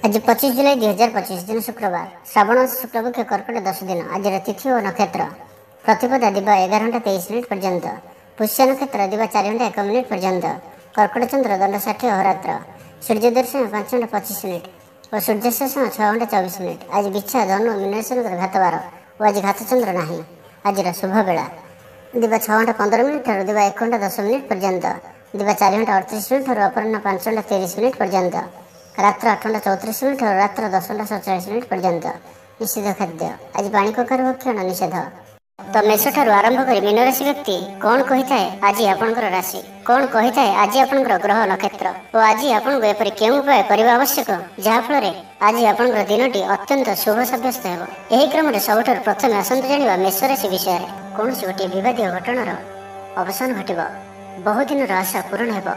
आज 25 जुलाई 2025 दिन शुक्रवार श्रावण शुक्लपक्ष कर्कट 10 दिन। आज तिथि और नक्षत्र प्रतिपदा दिवा 11:23 पर्यंत, पुष्य नक्षत्र दिवा 4:01 पर्यंत, कर्कट चंद्र दंड 60 अहोरात्र, सूर्य दर्शन 5:25 और सूर्यास्त समय 6:24। आज बिच्छा धनु मीनराशि घातवार और आज घात चंद्र नहीं। आज शुभ बेला दिवा 6:15 दिवा 1:10 पर्यंत, दिवा 4:38 अपराह 5:30 पर्यंत, रात्र 8:34 और रात्र 10:47 पर्यंत। निषेध खाद्य आज पाणी कखारु भक्षण निषेध। तो मेष ठारू आरंभ कर मीन राशि व्यक्ति कौन कही थाए आज आपनकर राशि, कौन कही थाए आज आपनकर ग्रह नक्षत्र और आज आपन एपरि केउ उपाय करबा आवश्यक जहा फल आज आपनकर दिनटी अत्यंत शुभ साब्यस्त हेबो। एही क्रम रे सबठारु प्रथमे आसंत जानिबा मेष राशि विषय रे। कोनोसी गोटे विवादीय घटनार अवसान घटिबो, बहु दिनर आशा पूर्ण हेबो,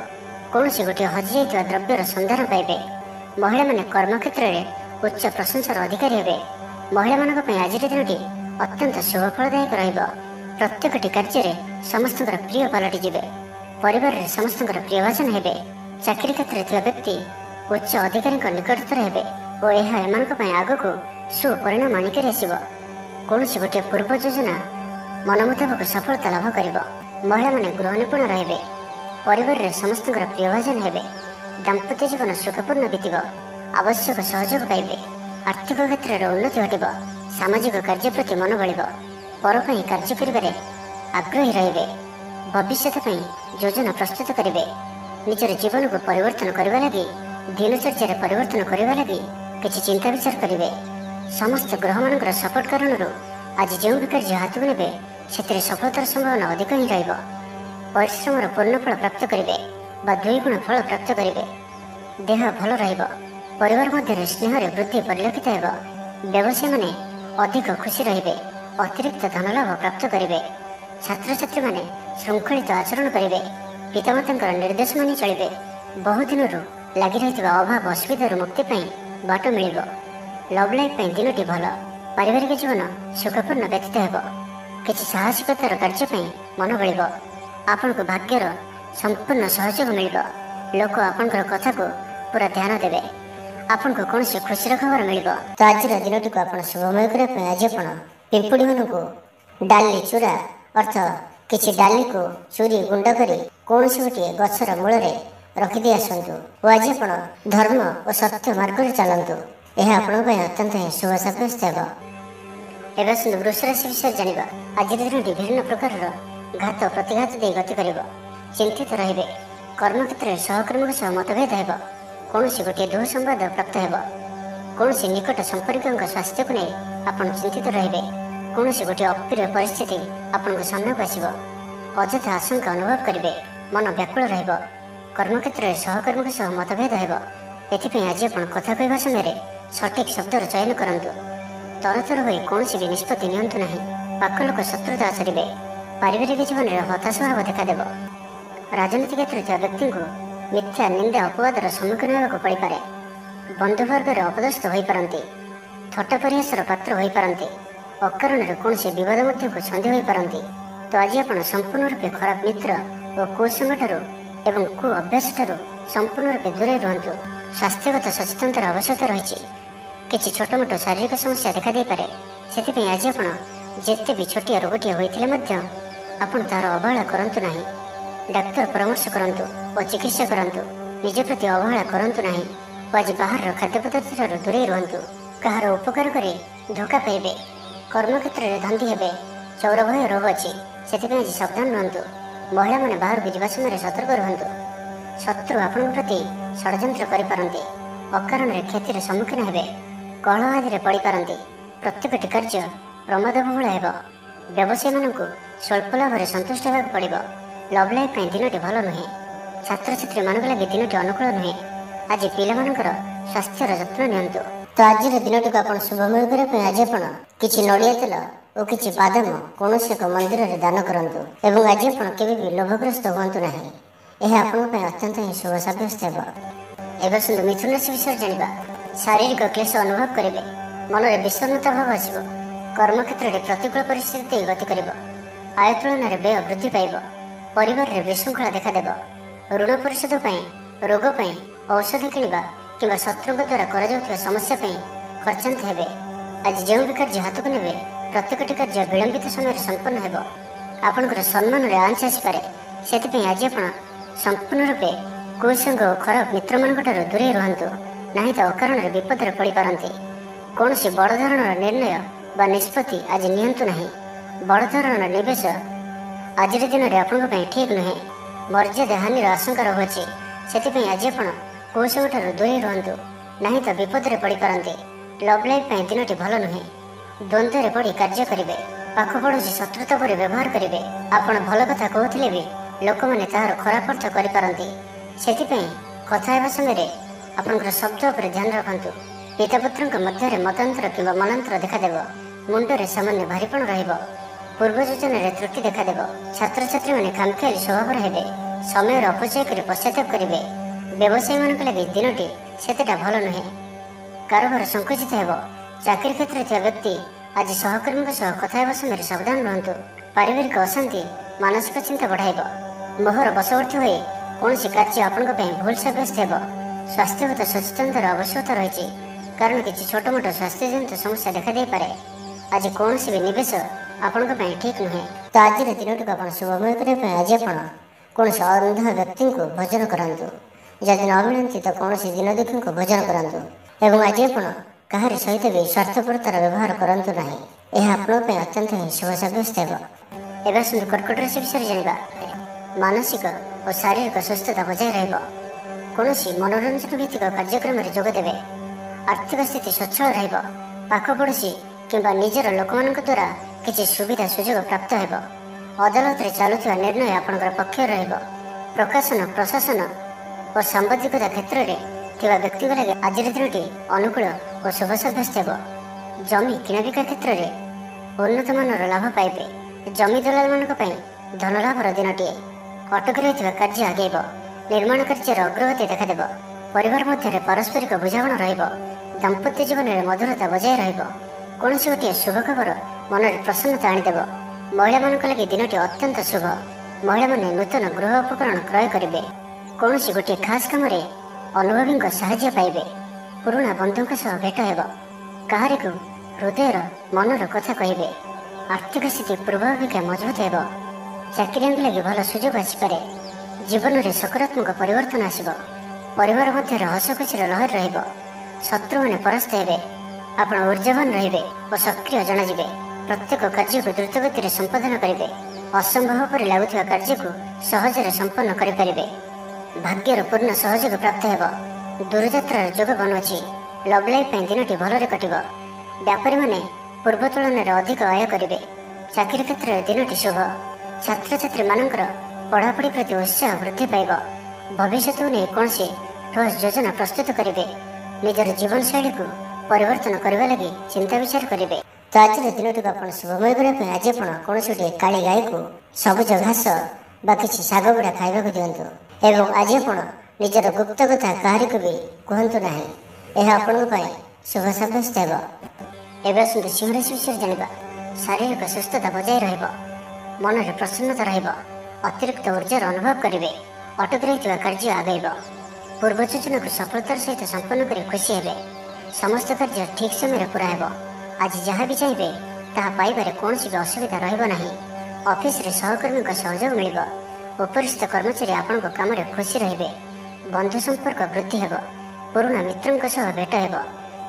कोनोसी गोटे हजि जाइतबा द्रव्यर सन्धान पाइबे, महिला माने कर्म क्षेत्र में उच्च प्रशंसार अधिकारी हेबे। महिला मानक पय आज दिनटी अत्यंत शुभ फलदायक रहिबो। प्रत्येकटी कार्य में समस्त प्रिय पलटि जिबे, परिवार में समस्त प्रियभाजन हेबे। चाकरी क्षेत्र में व्यक्ति उच्च अधिकारी निकटतर हेबे और यह एमानक पय आगकू सुपरिणाम आनिकर आसिबो। कोनोसी गोटे पूर्व योजना मन मुताबक सफलता लाभ करिबो। महिला माने गृह निपुण रहिबे, परिवार में समस्त प्रियभाजन हेबे। दाम्पत्य जीवन सुखपूर्ण बीतब, आवश्यक सहयोग पाइबे। आर्थिक क्षेत्र में उन्नति घटब, सामाजिक कार्य प्रति मन बढ़, पर कार्य कर आग्रही रहिबे। भविष्य योजना प्रस्तुत करेंगे। निजर जीवन को परिवर्तन करने लगी दिनचर्या परिवर्तन करने लगी किसी चिंता विचार करेंगे। समस्त ग्रह मान सपोर्ट कारण आज जो भी कार्य हाथ में ने से सफलतार संभावना अधिक ही रहिबो। परिश्रम पूर्ण फल प्राप्त करेंगे बा द्विगुण फल प्राप्त करेंगे। देह भल रहिबो, परिवार मध्य स्नेह वृद्धि परिलक्षित हेबो। व्यवसायी माने अधिक खुशी रहिबे, अतिरिक्त धन लाभ प्राप्त करेंगे। छात्र छात्री माने श्रृंखलित आचरण करेंगे, पितामाता निर्देश मानि चलिबे। बहु दिन लगी रही अभाव असुविधा मुक्ति बाट मिल। लव लाइफ दिनटी भल, पारिवारिक जीवन सुखपूर्ण व्यतीत हेबो। किसी साहसिकतार कार्य मन बल, आपण को भाग्यर संपूर्ण सहयोग मिल। लोक आपनकर कथा को पूरा ध्यान देवे, आपन को कौन से खुशी खबर मिल। तो आज दिनटी को आप शुभमय करने आज आप पिंपुड़ी मान को डाली चूरा अर्थ किसी डाली को चूरी गुंड कर कौन से गोटे गछर मूल रखिदे आसतु और आज आप धर्म और सत्य मार्ग में चलतु। यह आपण अत्यंत शुभ साब्यस्त हेब। एवं सुंदर वृष राशि विषय जाना। आज दिनटी विभिन्न प्रकार घात प्रतिघात दे गति कर, चिंतित रहिबे। कर्म क्षेत्र में सहकर्मी सह मतभेद हेब, कौन गोटे दुःसंवाद प्राप्त हेब। कौन निकट संपर्क स्वास्थ्य को नहीं आप चिंतित रहिबे। कौन गोटे अप्रिय परिस्थिति आपण सामना को आसिबो, अଯଥା आशंका अनुभव करेंगे, मन व्याकुल रहिबो। कर्म क्षेत्र में सहकर्मी सह मतभेद हेब। एथिपई आज आप कथा कहवा समय सठिक शब्दर चयन करंतु। तरतर हो कौन भी निष्पत्ति नियंतु नहीं, पाख लोक शत्रुता आचरिबे। पारिवारिक जीवन में हताश भाव देखादेव। राजनीति क्षेत्र में व्यक्ति को मिथ्या निंदा अपवादर सम्मुखीन होगा पड़ पारे। बंधुवर्ग अपदस्थ हो पारती, थट्टा परिहासर पात्र हो पारती, अकारण कौन विवाद को छंदी हो पारती। तो आज आप संपूर्ण रूपे खराब मित्र और कुसंग एवं कु अभ्यास संपूर्ण रूपे दूरे रुहतु। स्वास्थ्यगत सचेतनतार आवश्यकता रही। किसी छोटमोट शारीरिक समस्या देखा दे पारे, से आज आप जिते भी छोटिया रोगटी होते आपन तार अवहेला करंतु नहीं। डाक्तर परामर्श करंतु और चिकित्सा करंतु, निज प्रति अवहेला करंतु नहीं। आज बाहर खाद्य पदार्थ दूरे रुहतु। कहार उपकार करे धोखा पाइबे। कर्म क्षेत्र में धंदी हेबे, चौर भय रोग अच्छी से आज सावधान रुहतु। महिला माने बाहर को जावा समय सतर्क रुहतु। शत्रु आपण प्रति षड्यंत्र करिपारंती, अकारण क्षतिर सम्मुखीन हेबे, कलह आदि पड़ पारंती। प्रत्येकटी कार्य प्रमादबहुल हेब। व्यवसायी मानक स्वल्प लाभ संतुष्ट होगा पड़ो। लव लाइफ दिनटी भल नुहे, छात्र छात्री मान लगे दिनटी अनुकूल नुहे। आज पिलामानकर स्वास्थ्यर जत्न नियंतु। तो आज दिनटी को आप शुभमय करने आज आप किसी नड़िया तेल और किसी बादाम कौन एक मंदिर में दान करंतु एवं आज आप भी लोभग्रस्त हूँ ना। यह आप अत्यंत ही शुभ साब्यस्त हेब। एवं सुंदर मिथुन राशि विषय जाना। शारीरिक क्लेश अनुभव करेंगे, मन में विषन्नता भाव आसब। कर्म क्षेत्र में प्रतिकूल परिस्थिति गति कर, आय तुलन में व्यय वृद्धि पाइब। परिवार में विशृंखला देखादेव। ऋण परिशोध रोग औषधि किणवा କିମ୍ବା ଶତ୍ରୁଙ୍କ ଦ୍ୱାରା କରାଯାଉଥିବା ସମସ୍ୟା ପାଇଁ ଖର୍ଚ୍ଚାନ୍ତ ହେବେ। ଆଜି ଯେଉଁ ବି କାର୍ଯ୍ୟ ହାତକୁ ନେବେ ପ୍ରତ୍ୟେକଟି କାର୍ଯ୍ୟ ବିଳମ୍ବିତ ସମୟରେ ସମ୍ପନ୍ନ ହେବ। ଆପଣଙ୍କର ସମ୍ମାନରେ ଆଞ୍ଚ ଆସିପାରେ। ସେଥିପାଇଁ ଆଜି ଆପଣ ସମ୍ପୂର୍ଣ୍ଣ ରୂପେ କୁସଙ୍ଗ ଓ ଖରାପ ମିତ୍ରମାନଙ୍କଠାରୁ ଦୂରେଇ ରୁହନ୍ତୁ, ନାହିଁ ତ ଅକାରଣରେ ବିପଦରେ ପଡ଼ିପାରନ୍ତି। କୌଣସି ବଡ଼ ଧରଣର ନିର୍ଣ୍ଣୟ ବା ନିଷ୍ପତ୍ତି ଆଜି ନିଅନ୍ତୁ ନାହିଁ। ବଡ଼ ଧରଣର ନିବେଶ ଆଜିର ଦିନରେ ଆପଣଙ୍କ ପାଇଁ ଠିକ୍ ନୁହେଁ। ମର୍ଯ୍ୟାଦା ହାନିର ଆଶଙ୍କା ରହୁଅଛି। ସେଥିପାଇଁ ଆଜି ଆପଣ କୁସଙ୍ଗଠାରୁ ଦୂରେଇ ରୁହନ୍ତୁ, ନାହିଁ ତ ବିପଦରେ ପଡ଼ିପାରନ୍ତି। ଲଭ୍ ଲାଇଫ୍ ପାଇଁ ଦିନଟି ଭଲ ନୁହେଁ। ଦ୍ୱନ୍ଦ୍ୱରେ ପଡ଼ି କାର୍ଯ୍ୟ କରିବେ। ପାଖ ପଡ଼ୋଶୀ ଶତ୍ରୁତା ପରି ବ୍ୟବହାର କରିବେ। ଆପଣ ଭଲ କଥା କହୁଥିଲେ ବି ଲୋକମାନେ ତାହାର ଖରାପ ଅର୍ଥ କରିପାରନ୍ତି। ସେଥିପାଇଁ କଥା ହେବା ସମୟରେ ଆପଣଙ୍କର ଶବ୍ଦ ଉପରେ ଧ୍ୟାନ ରଖନ୍ତୁ। ପିତାପୁତ୍ରଙ୍କ ମଧ୍ୟରେ ମତାନ୍ତର କିମ୍ବା ମନାନ୍ତର ଦେଖାଦେବ। ମୁଣ୍ଡରେ ସାମାନ୍ୟ ଭାରିପଣ ରହିବ। ପୂର୍ବ ଯୋଜନାରେ ତ୍ରୁଟି ଦେଖାଦେବ। ଛାତ୍ରଛାତ୍ରୀମାନେ ଖାମଖିଆଲି ସ୍ୱଭାବର ହେବେ। ସମୟର ଅପଚୟ କରି ପଶ୍ଚାତାପ କରିବେ। ବ୍ୟବସାୟୀମାନଙ୍କ ଲାଗି ଦିନଟି ସେତେଟା ଭଲ ନୁହେଁ। କାରବାର ସଂକୁଚିତ ହେବ। ଚାକିରି କ୍ଷେତ୍ରରେ ଥିବା ବ୍ୟକ୍ତି ଆଜି ସହକର୍ମୀଙ୍କ ସହ କଥା ହେବା ସମୟରେ ସାବଧାନ ରୁହନ୍ତୁ। ପାରିବାରିକ ଅଶାନ୍ତି ମାନସିକ ଚିନ୍ତା ବଢ଼ାଇବ। ମୋହର ବଶବର୍ତ୍ତୀ ହୋଇ କୌଣସି କାର୍ଯ୍ୟ ଆପଣଙ୍କ ପାଇଁ ଭୁଲ ସାବ୍ୟସ୍ତ ହେବ। ସ୍ୱାସ୍ଥ୍ୟଗତ ସଚେତନତାର ଆବଶ୍ୟକତା ରହିଛି, କାରଣ କିଛି ଛୋଟମୋଟ ସ୍ୱାସ୍ଥ୍ୟଜନିତ ସମସ୍ୟା ଦେଖାଦେଇପାରେ। ଆଜି କୌଣସି ବି ନିବେଶ ଆପଣଙ୍କ ପାଇଁ ଠିକ୍ ନୁହେଁ। ତ ଆଜିର ଦିନଟିକୁ ଆପଣ ଶୁଭମୟ କରିବା ପାଇଁ ଆଜି ଆପଣ କୌଣସି ଅନ୍ଧ ବ୍ୟକ୍ତିଙ୍କୁ ଭୋଜନ କରନ୍ତୁ। ଯଦି ନ ମିଳନ୍ତି ତ କୌଣସି ଦିନଦୁଃଖୀଙ୍କୁ ଭୋଜନ କରନ୍ତୁ। ଏବଂ ଆଜି ଆପଣ କାହାରି ସହିତ ବି ସ୍ୱାର୍ଥପରତାର ବ୍ୟବହାର କରନ୍ତୁ ନାହିଁ। ଏହା ଆପଣଙ୍କ ପାଇଁ ଅତ୍ୟନ୍ତ ହିଁ ଶୁଭ ସାବ୍ୟସ୍ତ ହେବ। ଏବେ ଆସନ୍ତୁ କର୍କଟ ରାଶି ବିଷୟରେ ଜାଣିବା। ମାନସିକ ଓ ଶାରୀରିକ ସୁସ୍ଥତା ବଜାୟ ରହିବ। କୌଣସି ମନୋରଞ୍ଜନ ଭିତ୍ତିକ କାର୍ଯ୍ୟକ୍ରମରେ ଯୋଗ ଦେବେ। ଆର୍ଥିକ ସ୍ଥିତି ସ୍ୱଚ୍ଛଳ ରହିବ। ପାଖ ପଡ଼ୋଶୀ କିମ୍ବା ନିଜର ଲୋକମାନଙ୍କ ଦ୍ୱାରା କିଛି ସୁବିଧା ସୁଯୋଗ ପ୍ରାପ୍ତ ହେବ। ଅଦାଲତରେ ଚାଲୁଥିବା ନିର୍ଣ୍ଣୟ ଆପଣଙ୍କର ପକ୍ଷରେ ରହିବ। ପ୍ରକାଶନ, ପ୍ରଶାସନ ଓ ସାମ୍ବାଦିକତା କ୍ଷେତ୍ରରେ ଥିବା ବ୍ୟକ୍ତିଙ୍କ ଲାଗି ଆଜିର ଦିନଟି ଅନୁକୂଳ ଓ ଶୁଭ ସାବ୍ୟସ୍ତ ହେବ। ଜମି କିଣାବିକା କ୍ଷେତ୍ରରେ ଉନ୍ନତମାନର ଲାଭ ପାଇବେ। ଜମି ଦଲାଲମାନଙ୍କ ପାଇଁ ଧନଲାଭର ଦିନଟିଏ। ଅଟକି ରହିଥିବା କାର୍ଯ୍ୟ ଆଗେଇବ। ନିର୍ମାଣ କାର୍ଯ୍ୟର ଅଗ୍ରଗତି ଦେଖାଦେବ। ପରିବାର ମଧ୍ୟରେ ପାରସ୍ପରିକ ବୁଝାମଣା ରହିବ। ଦାମ୍ପତ୍ୟ ଜୀବନରେ ମଧୁରତା ବଜାୟ ରହିବ। କୌଣସି ଗୋଟିଏ ଶୁଭ ଖବର ମନରେ ପ୍ରସନ୍ନତା ଆଣିଦେବ। ମହିଳାମାନଙ୍କ ଲାଗି ଦିନଟି ଅତ୍ୟନ୍ତ ଶୁଭ। ମହିଳାମାନେ ନୂତନ ଗୃହ ଉପକରଣ କ୍ରୟ କରିବେ। କୌଣସି ଗୋଟିଏ ଖାସ୍ କାମରେ ଅନୁଭବୀଙ୍କ ସାହାଯ୍ୟ ପାଇବେ। ପୁରୁଣା ବନ୍ଧୁଙ୍କ ସହ ଭେଟ ହେବ। କାହାରିକୁ ହୃଦୟର ମନର କଥା କହିବେ। ଆର୍ଥିକ ସ୍ଥିତି ପୂର୍ବ ଅପେକ୍ଷା ମଜବୁତ ହେବ। ଚାକିରିଆଙ୍କ ଲାଗି ଭଲ ସୁଯୋଗ ଆସିପାରେ। ଜୀବନରେ ସକାରାତ୍ମକ ପରିବର୍ତ୍ତନ ଆସିବ। ପରିବାର ମଧ୍ୟରେ ହସ ଖୁସିର ଲହର ରହିବ। ଶତ୍ରୁମାନେ ପରାସ୍ତ ହେବେ। ଆପଣ ଊର୍ଜାବାନ ରହିବେ ଓ ସକ୍ରିୟ ଜଣାଯିବେ। ପ୍ରତ୍ୟେକ କାର୍ଯ୍ୟକୁ ଦ୍ରୁତଗତିରେ ସମ୍ପାଦନ କରିବେ। ଅସମ୍ଭବ ପରି ଲାଗୁଥିବା କାର୍ଯ୍ୟକୁ ସହଜରେ ସମ୍ପନ୍ନ କରିପାରିବେ। ଭାଗ୍ୟର ପୂର୍ଣ୍ଣ ସହଯୋଗ ପ୍ରାପ୍ତ ହେବ। ଦୂରଯାତ୍ରାର ଯୋଗ ବନୁଅଛି। ଲଭ୍ ଲାଇଫ୍ ପାଇଁ ଦିନଟି ଭଲରେ କଟିବ। ବ୍ୟାପାରୀମାନେ ପୂର୍ବ ତୁଳନାରେ ଅଧିକ ଆୟ କରିବେ। ଚାକିରି କ୍ଷେତ୍ରରେ ଦିନଟି ଶୁଭ। ଛାତ୍ରଛାତ୍ରୀମାନଙ୍କର ପଢ଼ାପଢ଼ି ପ୍ରତି ଉତ୍ସାହ ବୃଦ୍ଧି ପାଇବ। ଭବିଷ୍ୟତକୁ ନେଇ କୌଣସି ଠୋସ୍ ଯୋଜନା ପ୍ରସ୍ତୁତ କରିବେ। ନିଜର ଜୀବନଶୈଳୀକୁ ପରିବର୍ତ୍ତନ କରିବା ଲାଗି ଚିନ୍ତା ବିଚାର କରିବେ। ତ ଆଜିର ଦିନଟିକୁ ଆପଣ ଶୁଭମୟ କରିବା ପାଇଁ ଆଜି ଆପଣ କୌଣସି ଗୋଟିଏ କାଳି ଗାଈକୁ ସବୁଜ ଘାସ ବା କିଛି ଶାଗ ଗୁଡ଼ା ଖାଇବାକୁ ଦିଅନ୍ତୁ। ଏବଂ ଆଜି ଆପଣ ନିଜର ଗୁପ୍ତ କଥା କାହାରିକୁ ବି କୁହନ୍ତୁ ନାହିଁ। ଏହା ଆପଣଙ୍କ ପାଇଁ ଶୁଭ ସାବ୍ୟସ୍ତ ହେବ। ଏବେ ଆସନ୍ତୁ ସିଂହ ରାଶି ବିଷୟରେ ଜାଣିବା। ଶାରୀରିକ ସୁସ୍ଥତା ବଜାୟ ରହିବ। ମନରେ ପ୍ରସନ୍ନତା ରହିବ। ଅତିରିକ୍ତ ଉର୍ଜାର ଅନୁଭବ କରିବେ। ଅଟକି ରହିଥିବା କାର୍ଯ୍ୟ ଆଗେଇବ। ପୂର୍ବ ଯୋଜନାକୁ ସଫଳତାର ସହିତ ସମ୍ପନ୍ନ କରି ଖୁସି ହେବେ। ସମସ୍ତ କାର୍ଯ୍ୟ ଠିକ୍ ସମୟରେ ପୁରା ହେବ। ଆଜି ଯାହା ବି ଚାହିଁବେ ତାହା ପାଇବାରେ କୌଣସି ବି ଅସୁବିଧା ରହିବ ନାହିଁ। ଅଫିସରେ ସହକର୍ମୀଙ୍କ ସହଯୋଗ ମିଳିବ। ଉପରିସ୍ଥ କର୍ମଚାରୀ ଆପଣଙ୍କ କାମରେ ଖୁସି ରହିବେ। ବନ୍ଧୁ ସମ୍ପର୍କ ବୃଦ୍ଧି ହେବ। ପୁରୁଣା ମିତ୍ରଙ୍କ ସହ ଭେଟ ହେବ।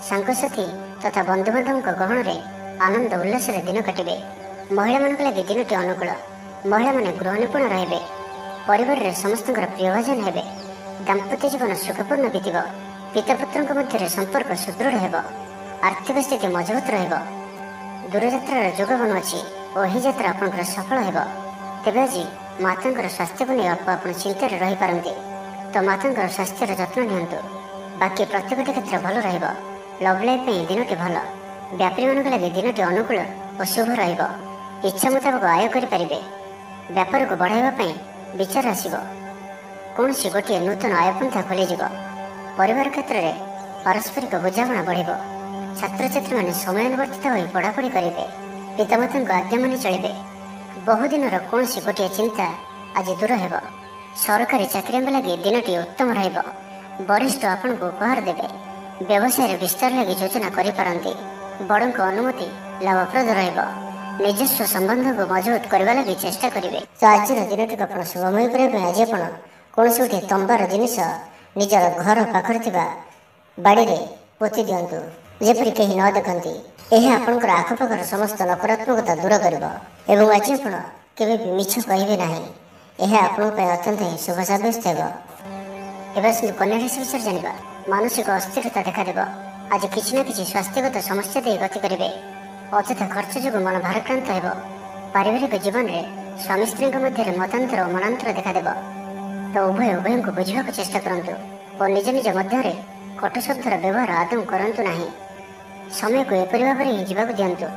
ସାଙ୍ଗସାଥୀ ତଥା ବନ୍ଧୁବାନ୍ଧବଙ୍କ ଗହଣରେ ଆନନ୍ଦ ଉଲ୍ଲାସରେ ଦିନ କାଟିବେ। ମହିଳାମାନଙ୍କ ଲାଗି ଦିନଟି ଅନୁକୂଳ। ମହିଳାମାନେ ଗୃହ ନିପୁଣ ରହିବେ। ପରିବାରରେ ସମସ୍ତଙ୍କର ପ୍ରିୟଭାଜନ ହେବେ। ଦାମ୍ପତ୍ୟ ଜୀବନ ସୁଖପୂର୍ଣ୍ଣ ବିତିବ। ପିତାପୁତ୍ରଙ୍କ ମଧ୍ୟରେ ସମ୍ପର୍କ ସୁଦୃଢ଼ ହେବ। ଆର୍ଥିକ ସ୍ଥିତି ମଜବୁତ ରହିବ। ଦୂରଯାତ୍ରାର ଯୋଗ ବନୁଅଛି ଓ ଏହି ଯାତ୍ରା ଆପଣଙ୍କର ସଫଳ ହେବ। ତେବେ ଆଜି ମାତାଙ୍କର ସ୍ୱାସ୍ଥ୍ୟକୁ ନେଇ ଅଳ୍ପ ଆପଣ ଚିନ୍ତାରେ ରହିପାରନ୍ତି। ତ ମାତାଙ୍କର ସ୍ୱାସ୍ଥ୍ୟର ଯତ୍ନ ନିଅନ୍ତୁ। ବାକି ପ୍ରତ୍ୟେକଟି କ୍ଷେତ୍ର ଭଲ ରହିବ। ଲଭ୍ ଲାଇଫ୍ ପାଇଁ ଦିନଟି ଭଲ। ବ୍ୟାପାରୀମାନଙ୍କ ଲାଗି ଦିନଟି ଅନୁକୂଳ ଓ ଶୁଭ ରହିବ। ଇଚ୍ଛା ମୁତାବକ ଆୟ କରିପାରିବେ। ବ୍ୟାପାରକୁ ବଢ଼ାଇବା ପାଇଁ ବିଚାର ଆସିବ। କୌଣସି ଗୋଟିଏ ନୂତନ ଆୟପନ୍ଥା ଖୋଲିଯିବ। ପରିବାର କ୍ଷେତ୍ରରେ ପାରସ୍ପରିକ ବୁଝାମଣା ବଢ଼ିବ। ଛାତ୍ରଛାତ୍ରୀମାନେ ସମୟାନୁବର୍ତ୍ତିତ ହୋଇ ପଢ଼ାପଢ଼ି କରିବେ। ପିତାମାତାଙ୍କ ଆଜ୍ଞା ମାନି ଚଳିବେ। ବହୁଦିନର କୌଣସି ଗୋଟିଏ ଚିନ୍ତା ଆଜି ଦୂର ହେବ। ସରକାରୀ ଚାକିରିଆଙ୍କ ଲାଗି ଦିନଟି ଉତ୍ତମ ରହିବ। ବରିଷ୍ଠ ଆପଣଙ୍କୁ ଉପହାର ଦେବେ। ବ୍ୟବସାୟରେ ବିସ୍ତାର ଲାଗି ଯୋଜନା କରିପାରନ୍ତି। ବଡ଼ଙ୍କ ଅନୁମତି ଲାଭପ୍ରଦ ରହିବ। ନିଜସ୍ୱ ସମ୍ବନ୍ଧକୁ ମଜବୁତ କରିବା ଲାଗି ଚେଷ୍ଟା କରିବେ। ତ ଆଜିର ଦିନଟିକୁ ଆପଣ ଶୁଭମୟ କରିବା ପାଇଁ ଆଜି ଆପଣ କୌଣସି ଗୋଟିଏ ତମ୍ବାର ଜିନିଷ ନିଜର ଘର ପାଖରେ ଥିବା ବାଡ଼ିରେ ପୋତି ଦିଅନ୍ତୁ, ଯେପରି କେହି ନ ଦେଖନ୍ତି। ଏହା ଆପଣଙ୍କର ଆଖପାଖର ସମସ୍ତ ନକାରାତ୍ମକତା ଦୂର କରିବ। ଏବଂ ଆଜି ଆପଣ କେବେ ବି ମିଛ କହିବେ ନାହିଁ। ଏହା ଆପଣଙ୍କ ପାଇଁ ଅତ୍ୟନ୍ତ ହିଁ ଶୁଭ ସାବ୍ୟସ୍ତ ହେବ। ଏବେ ଆସନ୍ତୁ କନ୍ୟା ରାଶି ବିଷୟରେ ଜାଣିବା। ମାନସିକ ଅସ୍ଥିରତା ଦେଖାଦେବ। ଆଜି କିଛି ନା କିଛି ସ୍ୱାସ୍ଥ୍ୟଗତ ସମସ୍ୟା ଦେଇ ଗତି କରିବେ। ଅଯଥା ଖର୍ଚ୍ଚ ଯୋଗୁଁ ମନ ଭାରାକ୍ରାନ୍ତ ହେବ। ପାରିବାରିକ ଜୀବନରେ ସ୍ୱାମୀ ସ୍ତ୍ରୀଙ୍କ ମଧ୍ୟରେ ମତାନ୍ତର ଓ ମନାନ୍ତର ଦେଖାଦେବ। ତ ଉଭୟଙ୍କୁ ବୁଝିବାକୁ ଚେଷ୍ଟା କରନ୍ତୁ ଓ ନିଜ ନିଜ ମଧ୍ୟରେ କଟୁ ଶବ୍ଦର ବ୍ୟବହାର ଆଦୌ କରନ୍ତୁ ନାହିଁ। ସମୟକୁ ଏପରି ଭାବରେ ହିଁ ଯିବାକୁ ଦିଅନ୍ତୁ।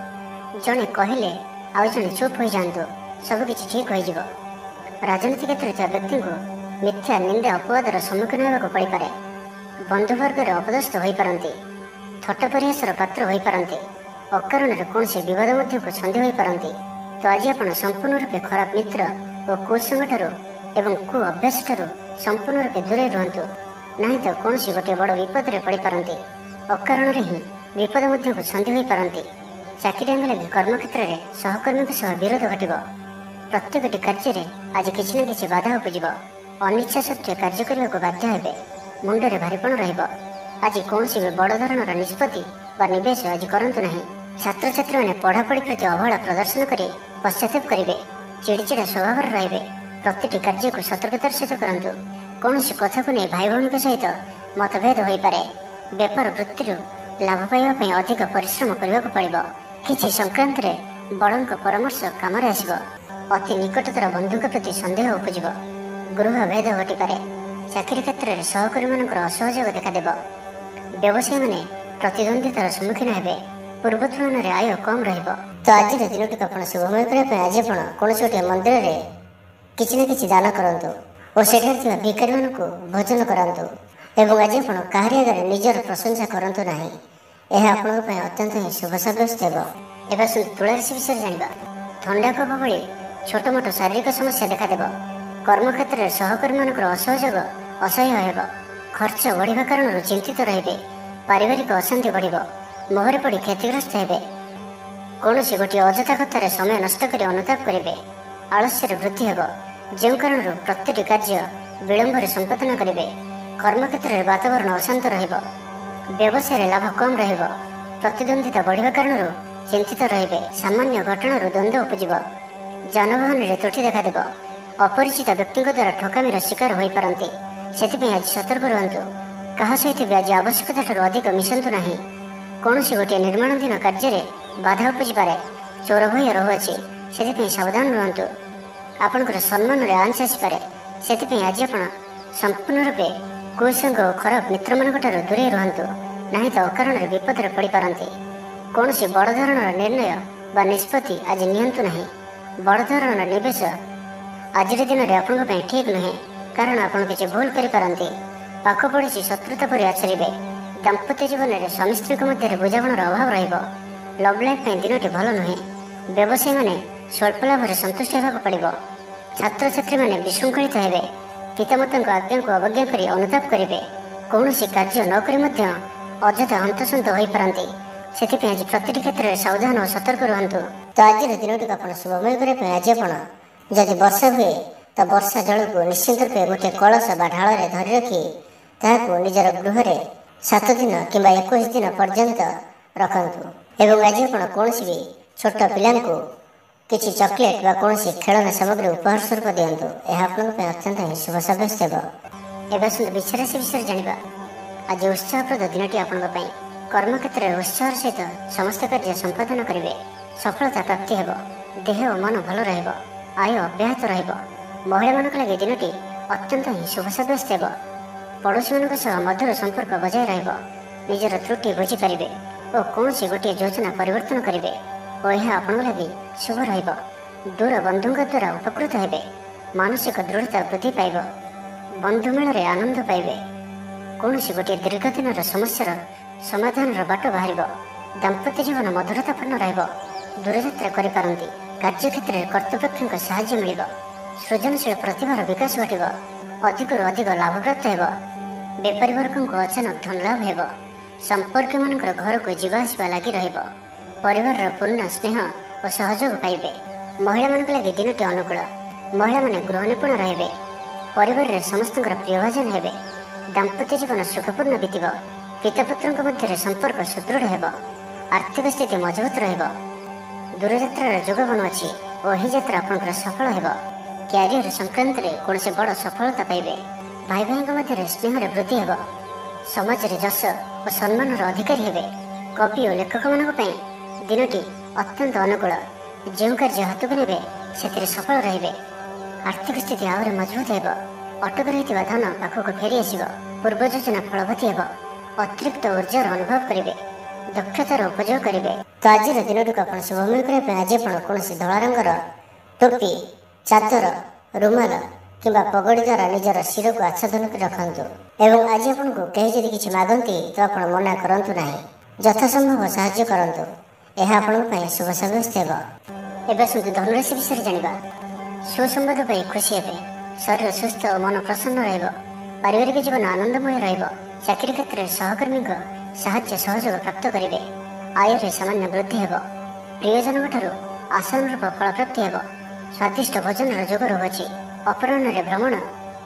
ଜଣେ କହିଲେ ଆଉ ଜଣେ ଚୁପ୍ ହୋଇଯାଆନ୍ତୁ, ସବୁକିଛି ଠିକ୍ ହୋଇଯିବ। ରାଜନୀତି କ୍ଷେତ୍ରରେ ଥିବା ବ୍ୟକ୍ତିଙ୍କୁ ମିଥ୍ୟା ନିନ୍ଦା ଅପବାଦର ସମ୍ମୁଖୀନ ହେବାକୁ ପଡ଼ିପାରେ। ବନ୍ଧୁବର୍ଗରେ ଅପଦସ୍ଥ ହୋଇପାରନ୍ତି। ଥଟ୍ଟା ପରିହାସର ପାତ୍ର ହୋଇପାରନ୍ତି। ଅକାରଣରେ କୌଣସି ବିବାଦ ମଧ୍ୟକୁ ଛନ୍ଦି ହୋଇପାରନ୍ତି। ତ ଆଜି ଆପଣ ସମ୍ପୂର୍ଣ୍ଣ ରୂପେ ଖରାପ ମିତ୍ର ଓ କୁସଙ୍ଗଠାରୁ ଏବଂ କୁ ଅଭ୍ୟାସଠାରୁ ସମ୍ପୂର୍ଣ୍ଣ ରୂପେ ଦୂରେଇ ରୁହନ୍ତୁ। ନାହିଁ ତ କୌଣସି ଗୋଟିଏ ବଡ଼ ବିପଦରେ ପଡ଼ିପାରନ୍ତି। ଅକାରଣରେ ହିଁ ବିପଦ ମଧ୍ୟକୁ ଛନ୍ଦି ହୋଇପାରନ୍ତି। ଚାକିରିଆଙ୍କ ଲାଗି କର୍ମକ୍ଷେତ୍ରରେ ସହକର୍ମୀଙ୍କ ସହ ବିରୋଧ ଘଟିବ। ପ୍ରତ୍ୟେକଟି କାର୍ଯ୍ୟରେ ଆଜି କିଛି ନା କିଛି ବାଧା ଉପୁଜିବ। ଅନିଚ୍ଛା ସତ୍ତ୍ୱେ କାର୍ଯ୍ୟ କରିବାକୁ ବାଧ୍ୟ ହେବେ। ମୁଣ୍ଡରେ ଭାରିପଣ ରହିବ। ଆଜି କୌଣସି ବି ବଡ଼ ଧରଣର ନିଷ୍ପତ୍ତି ବା ନିବେଶ ଆଜି କରନ୍ତୁ ନାହିଁ। ଛାତ୍ରଛାତ୍ରୀମାନେ ପଢ଼ାପଢ଼ି ପ୍ରତି ଅବହେଳା ପ୍ରଦର୍ଶନ କରି ପଶ୍ଚାତାପ କରିବେ। ଚିଡ଼ିଚିଡ଼ା ସ୍ୱଭାବର ରହିବେ। ପ୍ରତିଟି କାର୍ଯ୍ୟକୁ ସତର୍କତାର ସହିତ କରନ୍ତୁ। କୌଣସି କଥାକୁ ନେଇ ଭାଇ ଭଉଣୀଙ୍କ ସହିତ ମତଭେଦ ହୋଇପାରେ। ବେପାର ବୃତ୍ତିରୁ ଲାଭ ପାଇବା ପାଇଁ ଅଧିକ ପରିଶ୍ରମ କରିବାକୁ ପଡ଼ିବ। କିଛି ସଂକ୍ରାନ୍ତରେ ବଡ଼ଙ୍କ ପରାମର୍ଶ କାମରେ ଆସିବ। ଅତି ନିକଟତର ବନ୍ଧୁଙ୍କ ପ୍ରତି ସନ୍ଦେହ ଉପୁଜିବ। ଗୃହ ଭେଦ ଘଟିପାରେ। ଚାକିରି କ୍ଷେତ୍ରରେ ସହକର୍ମୀମାନଙ୍କର ଅସହଯୋଗ ଦେଖାଦେବ। ବ୍ୟବସାୟୀମାନେ ପ୍ରତିଦ୍ୱନ୍ଦ୍ୱିତାର ସମ୍ମୁଖୀନ ହେବେ। ପୂର୍ବ ତୁଳନାରେ ଆୟ କମ୍ ରହିବ। ତ ଆଜିର ଦିନଟିକୁ ଆପଣ ଶୁଭମୟ କରିବା ପାଇଁ ଆଜି ଆପଣ କୌଣସି ଗୋଟିଏ ମନ୍ଦିରରେ କିଛି ନା କିଛି ଦାନ କରନ୍ତୁ ଓ ସେଠାରେ ଥିବା ଭିକାରୀମାନଙ୍କୁ ଭୋଜନ କରାନ୍ତୁ। ଏବଂ ଆଜି ଆପଣ କାହାରି ଆଗରେ ନିଜର ପ୍ରଶଂସା କରନ୍ତୁ ନାହିଁ। ଏହା ଆପଣଙ୍କ ପାଇଁ ଅତ୍ୟନ୍ତ ହିଁ ଶୁଭ ସାବ୍ୟସ୍ତ ହେବ। ଏବେ ତୁଳା ରାଶି ବିଷୟରେ ଜାଣିବା। ଥଣ୍ଡା କଫ ଭଳି ଛୋଟ ମୋଟ ଶାରୀରିକ ସମସ୍ୟା ଦେଖାଦେବ। କର୍ମକ୍ଷେତ୍ରରେ ସହକର୍ମୀମାନଙ୍କର ଅସହଯୋଗ ଅସହ୍ୟ ହେବ। ଖର୍ଚ୍ଚ ବଢ଼ିବା କାରଣରୁ ଚିନ୍ତିତ ରହିବେ। ପାରିବାରିକ ଅଶାନ୍ତି ବଢ଼ିବ। ମୋହରେ ପଡ଼ି କ୍ଷତିଗ୍ରସ୍ତ ହେବେ। କୌଣସି ଗୋଟିଏ ଅଯଥା କଥାରେ ସମୟ ନଷ୍ଟ କରି ଅନୁତାପ କରିବେ। ଆଳସ୍ୟରେ ବୃଦ୍ଧି ହେବ, ଯେଉଁ କାରଣରୁ ପ୍ରତିଟି କାର୍ଯ୍ୟ ବିଳମ୍ବରେ ସମ୍ପାଦନ କରିବେ। କର୍ମକ୍ଷେତ୍ରରେ ବାତାବରଣ ଅଶାନ୍ତ ରହିବ। ବ୍ୟବସାୟରେ ଲାଭ କମ୍ ରହିବ। ପ୍ରତିଦ୍ୱନ୍ଦ୍ୱିତା ବଢ଼ିବା କାରଣରୁ ଚିନ୍ତିତ ରହିବେ। ସାମାନ୍ୟ ଘଟଣାରୁ ଦ୍ୱନ୍ଦ୍ୱ ଉପୁଜିବ। ଯାନବାହନରେ ତ୍ରୁଟି ଦେଖାଦେବ। ଅପରିଚିତ ବ୍ୟକ୍ତିଙ୍କ ଦ୍ୱାରା ଠକାମିର ଶିକାର ହୋଇପାରନ୍ତି। ସେଥିପାଇଁ ଆଜି ସତର୍କ ରୁହନ୍ତୁ। କାହା ସହିତ ବି ଆଜି ଆବଶ୍ୟକତାଠାରୁ ଅଧିକ ମିଶନ୍ତୁ ନାହିଁ। କୌଣସି ଗୋଟିଏ ନିର୍ମାଣାଧୀନ କାର୍ଯ୍ୟରେ ବାଧା ଉପୁଜିପାରେ। ଚୋର ଭୟ ରହୁଅଛି, ସେଥିପାଇଁ ସାବଧାନ ରୁହନ୍ତୁ। ଆପଣଙ୍କର ସମ୍ମାନରେ ଆଞ୍ଚ ଆସିପାରେ। ସେଥିପାଇଁ ଆଜି ଆପଣ ସମ୍ପୂର୍ଣ୍ଣ ରୂପେ କୁସଙ୍ଗ ଓ ଖରାପ ମିତ୍ରମାନଙ୍କଠାରୁ ଦୂରେଇ ରୁହନ୍ତୁ। ନାହିଁ ତ ଅକାରଣରେ ବିପଦରେ ପଡ଼ିପାରନ୍ତି। କୌଣସି ବଡ଼ ଧରଣର ନିର୍ଣ୍ଣୟ ବା ନିଷ୍ପତ୍ତି ଆଜି ନିଅନ୍ତୁ ନାହିଁ। ବଡ଼ ଧରଣର ନିବେଶ ଆଜିର ଦିନରେ ଆପଣଙ୍କ ପାଇଁ ଠିକ୍ ନୁହେଁ, କାରଣ ଆପଣ କିଛି ଭୁଲ କରିପାରନ୍ତି। ପାଖ ପଡ଼ୋଶୀ ଶତ୍ରୁତା ପରି ଆଚରିବେ। ଦାମ୍ପତ୍ୟ ଜୀବନରେ ସ୍ୱାମୀ ସ୍ତ୍ରୀଙ୍କ ମଧ୍ୟରେ ବୁଝାମଣାର ଅଭାବ ରହିବ। ଲଭ୍ ଲାଇଫ୍ ପାଇଁ ଦିନଟି ଭଲ ନୁହେଁ। ବ୍ୟବସାୟୀମାନେ ସ୍ୱଳ୍ପ ଲାଭରେ ସନ୍ତୁଷ୍ଟ ହେବାକୁ ପଡ଼ିବ। ଛାତ୍ରଛାତ୍ରୀମାନେ ବିଶୃଙ୍ଖଳିତ ହେବେ। ପିତାମାତାଙ୍କ ଆଜ୍ଞାକୁ ଅବଜ୍ଞା କରି ଅନୁତାପ କରିବେ। କୌଣସି କାର୍ଯ୍ୟ ନ କରି ମଧ୍ୟ ଅଯଥା ହନ୍ତସନ୍ତ ହୋଇପାରନ୍ତି। ସେଥିପାଇଁ ଆଜି ପ୍ରତିଟି କ୍ଷେତ୍ରରେ ସାବଧାନ ଓ ସତର୍କ ରୁହନ୍ତୁ। ତ ଆଜିର ଦିନଟିକୁ ଆପଣ ଶୁଭମୟ କରିବା ପାଇଁ ଆଜି ଆପଣ ଯଦି ବର୍ଷା ହୁଏ ତ ବର୍ଷା ଜଳକୁ ନିଶ୍ଚିନ୍ତ ରୂପେ ଗୋଟିଏ କଳସ ବା ଢାଳରେ ଧରି ରଖି ତାହାକୁ ନିଜର ଗୃହରେ 7 ଦିନ କିମ୍ବା 21 ଦିନ ପର୍ଯ୍ୟନ୍ତ ରଖନ୍ତୁ। ଏବଂ ଆଜି ଆପଣ କୌଣସି ବି ଛୋଟ ପିଲାଙ୍କୁ କିଛି ଚକୋଲେଟ୍ ବା କୌଣସି ଖେଳନା ସାମଗ୍ରୀ ଉପହାର ସ୍ୱରୂପ ଦିଅନ୍ତୁ। ଏହା ଆପଣଙ୍କ ପାଇଁ ଅତ୍ୟନ୍ତ ହିଁ ଶୁଭ ସାବ୍ୟସ୍ତ ହେବ। ଏବେ ଆସନ୍ତୁ ବୃଷ ରାଶି ବିଷୟରେ ଜାଣିବା। ଆଜି ଉତ୍ସାହପ୍ରଦ ଦିନଟି ଆପଣଙ୍କ ପାଇଁ। କର୍ମକ୍ଷେତ୍ରରେ ଉତ୍ସାହର ସହିତ ସମସ୍ତ କାର୍ଯ୍ୟ ସମ୍ପାଦନ କରିବେ। ସଫଳତା ପ୍ରାପ୍ତି ହେବ। ଦେହ ଓ ମନ ଭଲ ରହିବ। ଆୟ ଅବ୍ୟାହତ ରହିବ। ମହିଳାମାନଙ୍କ ଲାଗି ଦିନଟି ଅତ୍ୟନ୍ତ ହିଁ ଶୁଭ ସାବ୍ୟସ୍ତ ହେବ। ପଡ଼ୋଶୀମାନଙ୍କ ସହ ମଧୁର ସମ୍ପର୍କ ବଜାୟ ରହିବ। ନିଜର ତ୍ରୁଟି ବୁଝିପାରିବେ ଓ କୌଣସି ଗୋଟିଏ ଯୋଜନା ପରିବର୍ତ୍ତନ କରିବେ ଓ ଏହା ଆପଣଙ୍କ ଲାଗି ଶୁଭ ରହିବ। ଦୂର ବନ୍ଧୁଙ୍କ ଦ୍ୱାରା ଉପକୃତ ହେବେ। ମାନସିକ ଦୃଢ଼ତା ବୃଦ୍ଧି ପାଇବ। ବନ୍ଧୁମେଳରେ ଆନନ୍ଦ ପାଇବେ। କୌଣସି ଗୋଟିଏ ଦୀର୍ଘଦିନର ସମସ୍ୟାର ସମାଧାନର ବାଟ ବାହାରିବ। ଦାମ୍ପତ୍ୟ ଜୀବନ ମଧୁରତାପୂର୍ଣ୍ଣ ରହିବ। ଦୂରଯାତ୍ରା କରିପାରନ୍ତି। କାର୍ଯ୍ୟକ୍ଷେତ୍ରରେ କର୍ତ୍ତୃପକ୍ଷଙ୍କ ସାହାଯ୍ୟ ମିଳିବ। ସୃଜନଶୀଳ ପ୍ରତିଭାର ବିକାଶ ଘଟିବ। ଅଧିକରୁ ଅଧିକ ଲାଭପ୍ରାପ୍ତ ହେବ। ବେପାରୀ ବର୍ଗଙ୍କୁ ଅଚାନକ ଧନଲାଭ ହେବ। ସମ୍ପର୍କୀୟମାନଙ୍କର ଘରକୁ ଯିବା ଆସିବା ଲାଗି ରହିବ। ପରିବାରର ପୂର୍ଣ୍ଣ ସ୍ନେହ ଓ ସହଯୋଗ ପାଇବେ। ମହିଳାମାନଙ୍କ ଲାଗି ଦିନଟି ଅନୁକୂଳ। ମହିଳାମାନେ ଗୃହ ନିପୁଣ ରହିବେ। ପରିବାରରେ ସମସ୍ତଙ୍କର ପ୍ରିୟଭାଜନ ହେବେ। ଦାମ୍ପତ୍ୟ ଜୀବନ ସୁଖପୂର୍ଣ୍ଣ ବିତିବ। ପିତାପୁତ୍ରଙ୍କ ମଧ୍ୟରେ ସମ୍ପର୍କ ସୁଦୃଢ଼ ହେବ। ଆର୍ଥିକ ସ୍ଥିତି ମଜବୁତ ରହିବ। ଦୂରଯାତ୍ରାର ଯୋଗ ବନୁଅଛି ଓ ଏହି ଯାତ୍ରା ଆପଣଙ୍କର ସଫଳ ହେବ। କ୍ୟାରିୟର ସଂକ୍ରାନ୍ତରେ କୌଣସି ବଡ଼ ସଫଳତା ପାଇବେ। ଭାଇ ଭାଇଙ୍କ ମଧ୍ୟରେ ସ୍ନେହରେ ବୃଦ୍ଧି ହେବ। ସମାଜରେ ଯଶ ଓ ସମ୍ମାନର ଅଧିକାରୀ ହେବେ। କବି ଓ ଲେଖକମାନଙ୍କ ପାଇଁ ଦିନଟି ଅତ୍ୟନ୍ତ ଅନୁକୂଳ। ଯେଉଁ କାର୍ଯ୍ୟ ହାତକୁ ନେବେ ସେଥିରେ ସଫଳ ରହିବେ। ଆର୍ଥିକ ସ୍ଥିତି ଆହୁରି ମଜବୁତ ହେବ। ଅଟକି ରହିଥିବା ଧନ ପାଖକୁ ଫେରି ଆସିବ। ପୂର୍ବ ଯୋଜନା ଫଳବତୀ ହେବ। ଅତିରିକ୍ତ ଉର୍ଜାର ଅନୁଭବ କରିବେ। ଦକ୍ଷତାର ଉପଯୋଗ କରିବେ। ତ ଆଜିର ଦିନଟିକୁ ଆପଣ ଶୁଭମୟ କରିବା ପାଇଁ ଆଜି ଆପଣ କୌଣସି ଧଳା ରଙ୍ଗର ଟୋପି, ଚାଦର, ରୁମାଲ କିମ୍ବା ପଗଡ଼ି ଦ୍ୱାରା ନିଜର ଶିରକୁ ଆଚ୍ଛାଦନ କରି ରଖନ୍ତୁ। ଏବଂ ଆଜି ଆପଣଙ୍କୁ କେହି ଯଦି କିଛି ମାଗନ୍ତି ତ ଆପଣ ମନା କରନ୍ତୁ ନାହିଁ। ଯଥାସମ୍ଭବ ସାହାଯ୍ୟ କରନ୍ତୁ। ଏହା ଆପଣଙ୍କ ପାଇଁ ଶୁଭ ସାବ୍ୟସ୍ତ ହେବ। ଏବେ ଆସନ୍ତୁ ଧନୁରାଶି ବିଷୟରେ ଜାଣିବା। ସୁସମ୍ବାଦ ପାଇ ଖୁସି ହେବେ। ଶରୀର ସୁସ୍ଥ ଓ ମନ ପ୍ରସନ୍ନ ରହିବ। ପାରିବାରିକ ଜୀବନ ଆନନ୍ଦମୟ ରହିବ। ଚାକିରି କ୍ଷେତ୍ରରେ ସହକର୍ମୀଙ୍କ ସାହାଯ୍ୟ ସହଯୋଗ ପ୍ରାପ୍ତ କରିବେ। ଆୟରେ ସାମାନ୍ୟ ବୃଦ୍ଧି ହେବ। ପ୍ରିୟଜନଙ୍କଠାରୁ ଆଶାନୁରୂପ ଫଳପ୍ରାପ୍ତି ହେବ। ସ୍ୱାଦିଷ୍ଟ ଭୋଜନର ଯୋଗ ରହୁଅଛି। ଅପରାହ୍ନରେ ଭ୍ରମଣ